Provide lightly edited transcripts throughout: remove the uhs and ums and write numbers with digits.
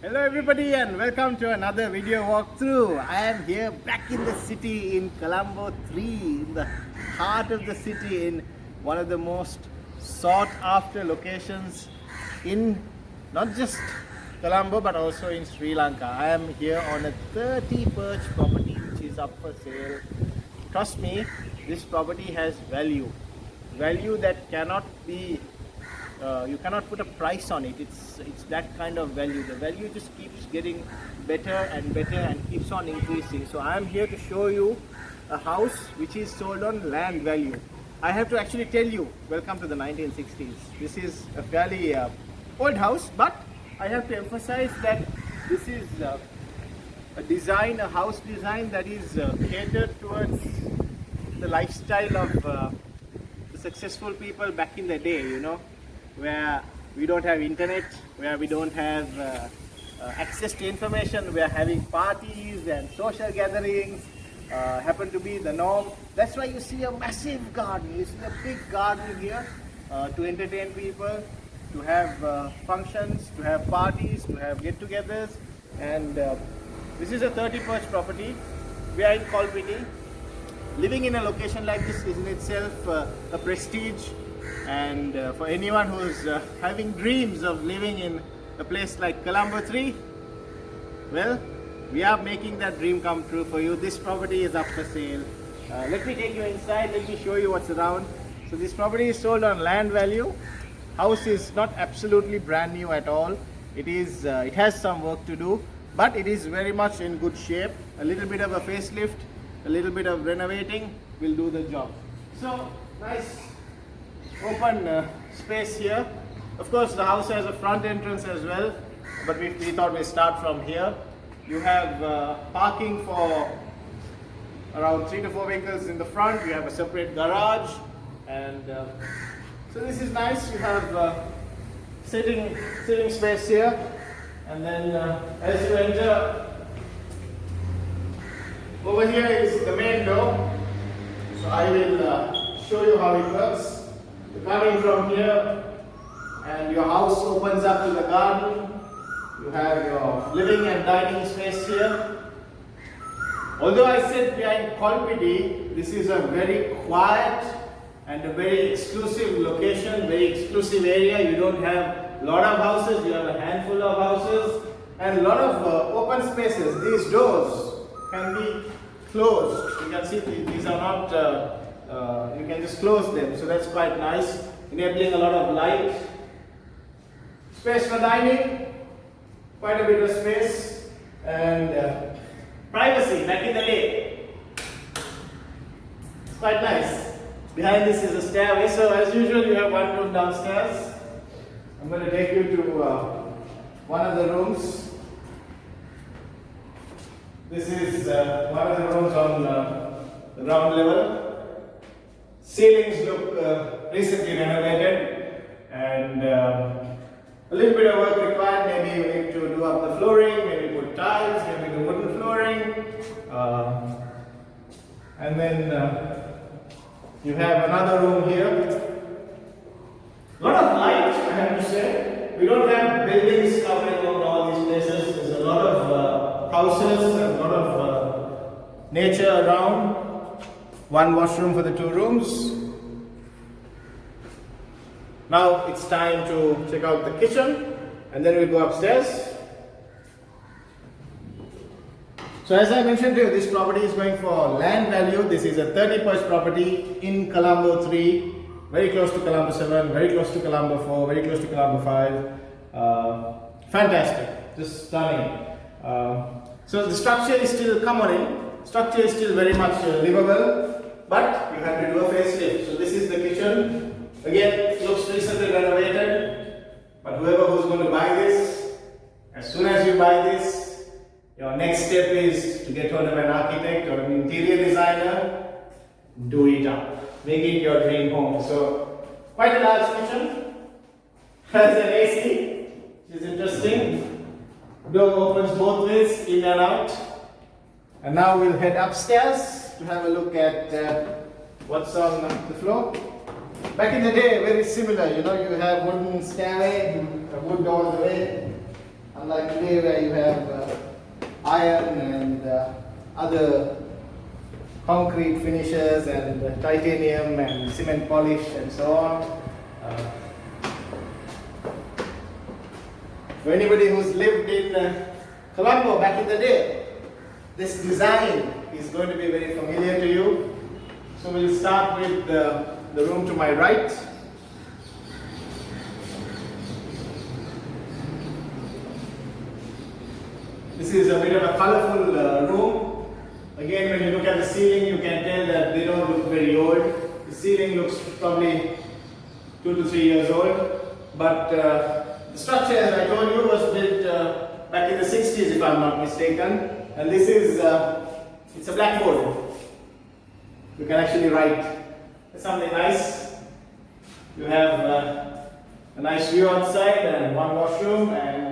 Hello everybody and welcome to another video walkthrough. I am here back in the city in Colombo 3, in the heart of the city, in one of the most sought after locations in not just Colombo but also in Sri Lanka. I am here on a 30 perch property which is up for sale. Trust me, this property has value that cannot be you cannot put a price on it. It's that kind of value. The value just keeps getting better and better and keeps on increasing. So I am here to show you a house which is sold on land value. I have to actually tell you, welcome to the 1960s. This is a fairly old house, but I have to emphasize that this is a house design that is catered towards the lifestyle of the successful people back in the day, you know, where we don't have internet, where we don't have access to information, we are having parties and social gatherings happen to be the norm. That's why you see a massive garden, you see a big garden here to entertain people, to have functions, to have parties, to have get-togethers. And this is a 30 perch property. We are in Colpetty. Living in a location like this is in itself a prestige. And for anyone who's having dreams of living in a place like Colombo 3, well, we are making that dream come true for you. This property is up for sale. Let me take you inside, let me show you what's around. So this property is sold on land value. House is not absolutely brand new at all. It has some work to do, but it is very much in good shape. A little bit of a facelift, a little bit of renovating will do the job. So nice open space here. Of course, the house has a front entrance as well, but we thought we'd start from here. You have parking for around 3 to 4 vehicles in the front. You have a separate garage, and so this is nice. You have sitting space here, and then as you enter, over here is the main door. So I will show you how it works. You're coming from here and your house opens up to the garden. You have your living and dining space here. Although I said we are in Colpetty, this is a very quiet and a very exclusive location, very exclusive area. You don't have a lot of houses, you have a handful of houses and a lot of open spaces. These doors can be closed. You can see these are not you can just close them, so that's quite nice, enabling a lot of light. Space for dining, quite a bit of space, and privacy back in the day. It's quite nice. Behind this is a stairway, so as usual you have one room downstairs. I'm going to take you to one of the rooms. This is one of the rooms on the ground level. Ceilings look recently renovated, and a little bit of work required. Maybe you need to do up the flooring, maybe put tiles, maybe the wooden flooring, and then you have another room here. A lot of light, I have to say. We don't have buildings covering over all these places. There's a lot of houses and a lot of nature around. One washroom for the 2 rooms. Now it's time to check out the kitchen and then we'll go upstairs. So as I mentioned to you, this property is going for land value. This is a 30 perch property in Colombo 3, very close to Colombo 7, very close to Colombo 4, very close to Colombo 5. Fantastic, just stunning. So the structure is still, come on in, structure is still very much livable. But you have to do a facelift. So this is the kitchen. Again, it looks recently renovated. But whoever who's going to buy this, as soon as you buy this, your next step is to get hold of an architect or an interior designer, do it up. Make it your dream home. So quite a large kitchen. Has an AC, which is interesting. Door opens both ways, in and out. And now we'll head upstairs to have a look at what's on the floor. Back in the day, very similar, you know, you have wooden stairway, a wood all the way, unlike today where you have iron and other concrete finishes and titanium and cement polish and so on. For anybody who's lived in Colombo back in the day, this design is going to be very familiar to you. So we'll start with the room to my right. This is a bit of a colorful room. Again, when you look at the ceiling, you can tell that they don't look very old. The ceiling looks probably 2 to 3 years old. But the structure, as I told you, was built back in the 60s, if I'm not mistaken. And this is, it's a blackboard. You can actually write something nice. You have a nice view outside and one washroom, and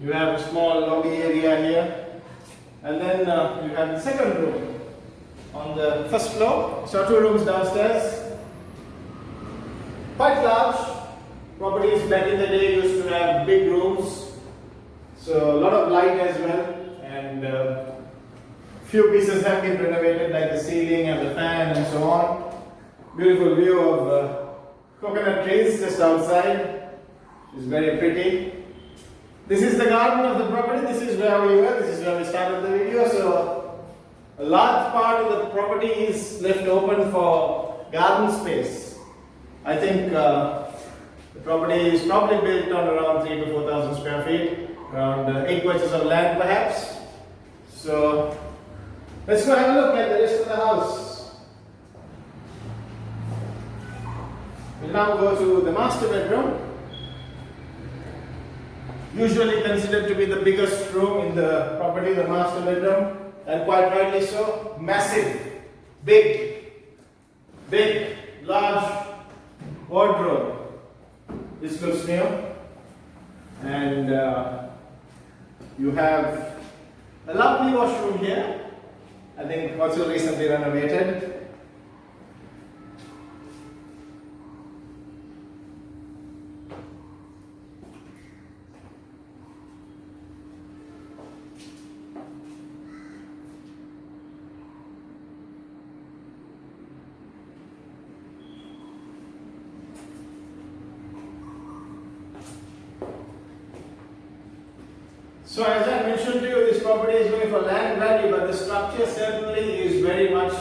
you have a small lobby area here, and then you have the second room on the first floor. So 2 rooms downstairs, quite large. Properties back in the day used to have big rooms, so a lot of light as well, and few pieces have been renovated like the ceiling and the fan and so on. Beautiful view of coconut trees just outside. It's very pretty. This is the garden of the property. This is where we were. This is where we started the video. So a large part of the property is left open for garden space. I think the property is probably built on around 3,000 to 4,000 square feet, around 8 acres of land perhaps. So let's go have a look at the rest of the house. We'll now go to the master bedroom. Usually considered to be the biggest room in the property, the master bedroom, and quite rightly so. Massive, big, large wardrobe. This looks new, and you have a lovely washroom here. I think also recently renovated. So as I mentioned to you, this property is going for land value, but the structure certainly is very much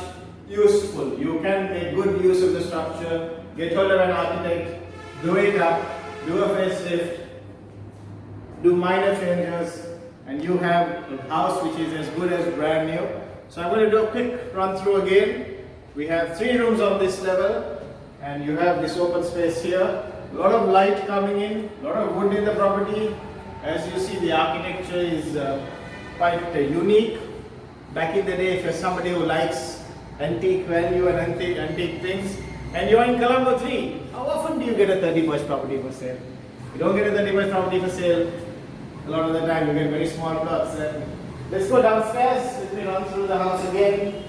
useful. You can make good use of the structure, get hold of an architect, do it up, do a facelift, do minor changes, and you have a house which is as good as brand new. So I'm going to do a quick run through again. We have 3 rooms on this level, and you have this open space here. A lot of light coming in, a lot of wood in the property. As you see, the architecture is quite unique. Back in the day, if you're somebody who likes antique value and antique things, and you're in Colombo 3, how often do you get a 30-perch property for sale? You don't get a 30-perch property for sale. A lot of the time, you get very small plots. And let's go downstairs. Let me run through the house again.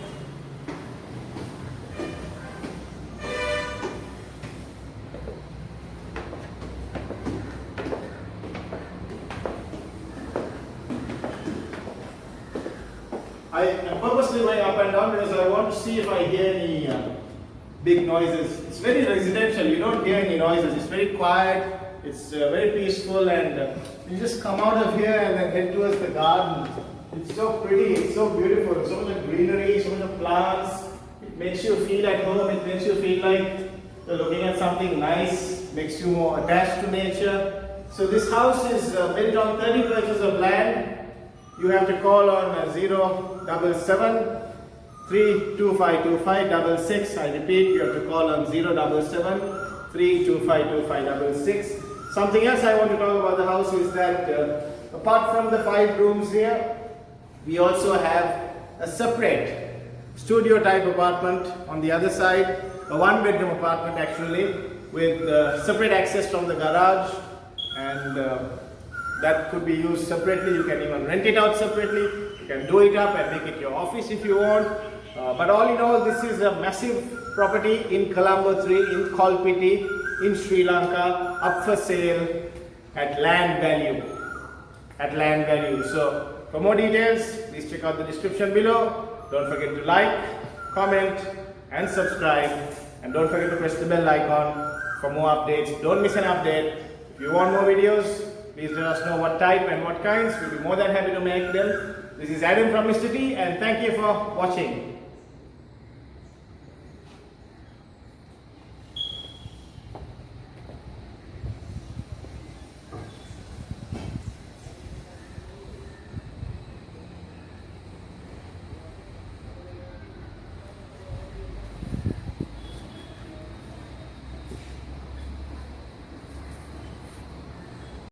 I am purposely going up and down because I want to see if I hear any big noises. It's very residential, you don't hear any noises. It's very quiet, it's very peaceful, and you just come out of here and then head towards the garden. It's so pretty, it's so beautiful, so much greenery, so much plants. It makes you feel at home, it makes you feel like you're looking at something nice, makes you more attached to nature. So this house is built on 30 acres of land. You have to call on 077 3252566. I repeat, you have to call on 077 3252566. Something else I want to talk about the house is that apart from the 5 rooms here, we also have a separate studio type apartment on the other side, a 1-bedroom apartment actually, with separate access from the garage, and that could be used separately. You can even rent it out separately. You can do it up and make it your office if you want. But all in all, this is a massive property in Colombo 3 in Colpetty in Sri Lanka, up for sale at land value. So for more details, please check out the description below. Don't forget to like, comment and subscribe, and don't forget to press the bell icon for more updates. Don't miss an update. If you want more videos, please let us know what type and what kinds. We'll be more than happy to make them. This is Adam from Mr. T, and thank you for watching.